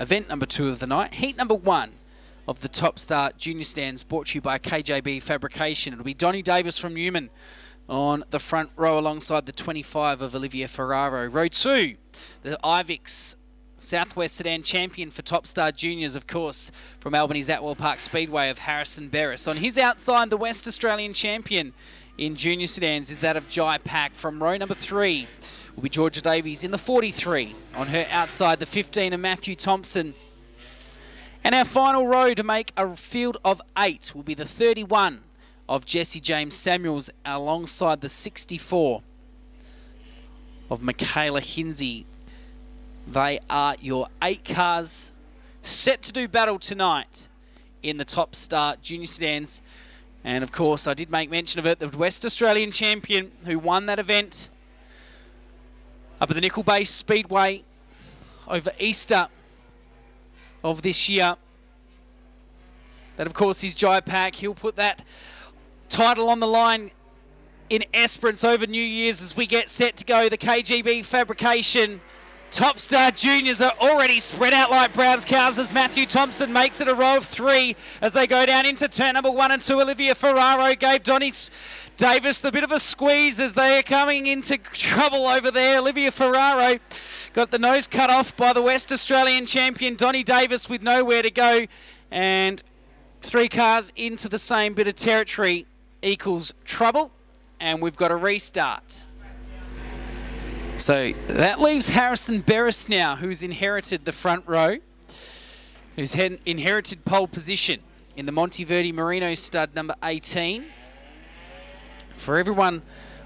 event number 2 of the night. Heat number 1 of the Top Start Junior Stands, brought to you by KJB Fabrication. It'll be Donnie Davis from Newman on the front row alongside the 25 of Olivia Ferraro. Row 2, the Ivix Southwest Sedan champion for Top Star Juniors, of course, from Albany's Atwell Park Speedway of Harrison Berris. On his outside, the West Australian champion in junior sedans is that of Jai Pack. From row number 3 will be Georgia Davies in the 43. On her outside, the 15 of Matthew Thompson. And our final row to make a field of 8 will be the 31 of Jesse James Samuels alongside the 64 of Michaela Hinsey. They are your 8 cars set to do battle tonight in the Top Start Junior Sedans. And of course, I did make mention of it, the West Australian champion who won that event up at the Nickel Bay Speedway over Easter of this year. That, of course, is Jai Pack. He'll put that title on the line in Esperance over New Year's as we get set to go. The KGB Fabrication Top Star Juniors are already spread out like Brown's cows as Matthew Thompson makes it a row of 3 as they go down into turn number 1 and 2. Olivia Ferraro gave Donnie Davis the bit of a squeeze as they are coming into trouble over there. Olivia Ferraro got the nose cut off by the West Australian champion Donnie Davis with nowhere to go, and 3 cars into the same bit of territory equals trouble, and we've got a restart. So that leaves Harrison Berris now, who's inherited the front row, who's inherited pole position in the Monteverdi Merino stud number 18. For everyone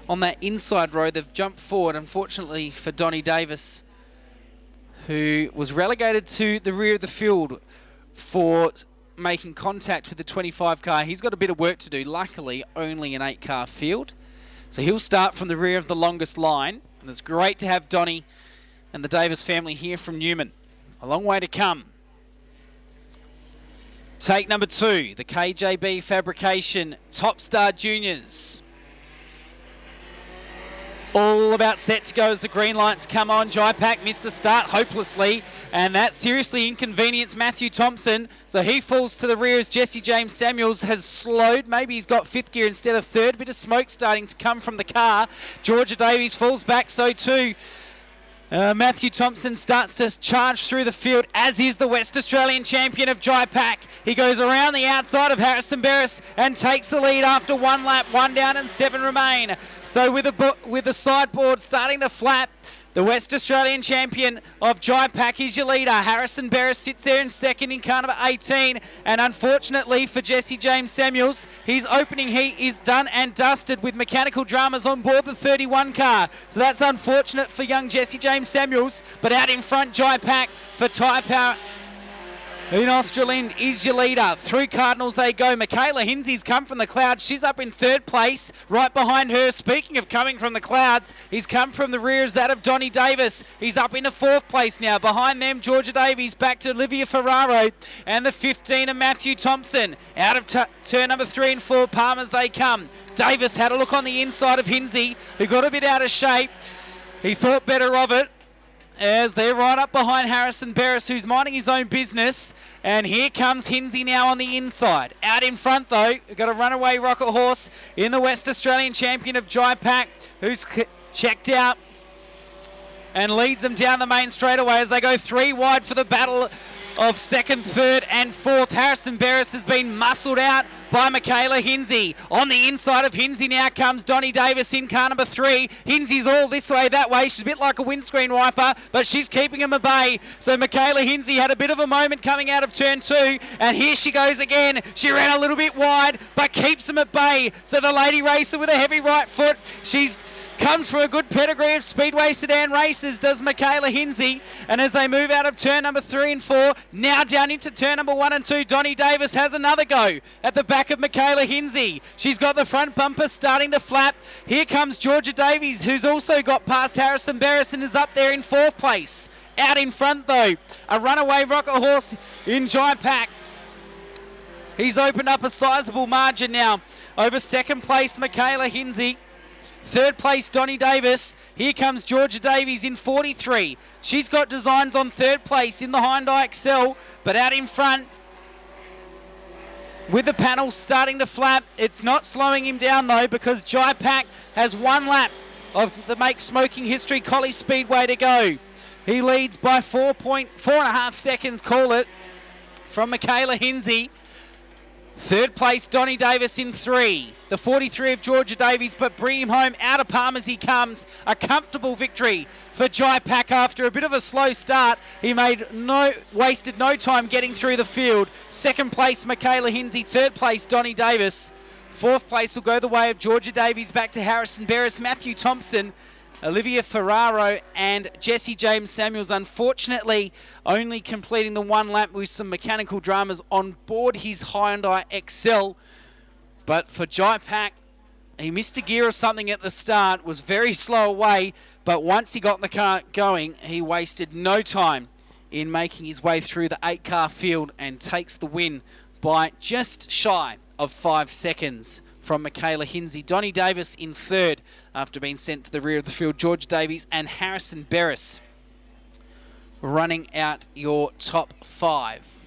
on that inside row, they've jumped forward, unfortunately for Donnie Davis, who was relegated to the rear of the field for making contact with the 25 car. He's got a bit of work to do, luckily only an 8 car field. So he'll start from the rear of the longest line. And it's great to have Donnie and the Davis family here from Newman. A long way to come. Take number 2, the KJB Fabrication Top Star Juniors. All about set to go as the green lights come on. Jai Pack missed the start hopelessly, and that seriously inconvenienced Matthew Thompson. So he falls to the rear as Jesse James Samuels has slowed. Maybe he's got 5th gear instead of 3rd. Bit of smoke starting to come from the car. Georgia Davies falls back, so too Matthew Thompson starts to charge through the field, as is the West Australian champion of Jai Pack. He goes around the outside of Harrison Berris and takes the lead after 1 lap. 1 down and 7 remain. So with the sideboard starting to flap, the West Australian champion of Jai Pack is your leader. Harrison Berris sits there in 2nd in car number 18. And unfortunately for Jesse James Samuels, his opening heat is done and dusted with mechanical dramas on board the 31 car. So that's unfortunate for young Jesse James Samuels. But out in front, Jai Pack for Tyre Power in Australian is your leader. Through Cardinals they go. Michaela Hinsey's come from the clouds. She's up in 3rd place. Right behind her, speaking of coming from the clouds, he's come from the rear as that of Donnie Davis. He's up into 4th place now. Behind them, Georgia Davies back to Olivia Ferraro. And the 15 of Matthew Thompson. Out of turn number 3 and 4, Palmers they come. Davis had a look on the inside of Hinsey, who got a bit out of shape. He thought better of it, as they're right up behind Harrison Berris, who's minding his own business. And here comes Hinsey now on the inside. Out in front, though, we've got a runaway rocket horse in the West Australian champion of Jai Pack, who's checked out and leads them down the main straightaway as they go 3 wide for the battle of 2nd, 3rd and 4th. Harrison Berris has been muscled out by Michaela Hinsey. On the inside of Hinsey now comes Donnie Davis in car number 3. Hinsey's all this way, that way. She's a bit like a windscreen wiper, but she's keeping him at bay. So Michaela Hinsey had a bit of a moment coming out of turn 2, and here she goes again. She ran a little bit wide, but keeps him at bay. So the lady racer with a heavy right foot, she's comes from a good pedigree of Speedway sedan races, does Michaela Hinsey. And as they move out of turn number 3 and 4, now down into turn number 1 and 2, Donnie Davis has another go at the back of Michaela Hinsey. She's got the front bumper starting to flap. Here comes Georgia Davies, who's also got past Harrison Berris and is up there in 4th place. Out in front, though, a runaway rocket horse in Jai Pack. He's opened up a sizable margin now over 2nd place, Michaela Hinsey. Third place, Donnie Davis. Here comes Georgia Davies in 43. She's got designs on third place in the Hyundai Excel, but out in front, with the panel starting to flap, it's not slowing him down though, because Jai Pack has one lap of the Make Smoking History Collie Speedway to go. He leads by 4.5 seconds, call it, from Michaela Hinsey. Third place, Donnie Davis in 3. The 43 of Georgia Davies, but bring him home out of palm as he comes. A comfortable victory for Jai Pack after a bit of a slow start. He wasted no time getting through the field. Second place, Michaela Hinsey. Third place, Donnie Davis. Fourth place will go the way of Georgia Davies, back to Harrison Barris, Matthew Thompson, Olivia Ferraro and Jesse James Samuels, unfortunately only completing the one lap with some mechanical dramas on board his Hyundai Excel. But for Jai Pack, he missed a gear or something at the start, was very slow away, but once he got the car going, he wasted no time in making his way through the 8-car field and takes the win by just shy of 5 seconds from Michaela Hinsey. Donnie Davis in third after being sent to the rear of the field. George Davies and Harrison Barris running out your top 5.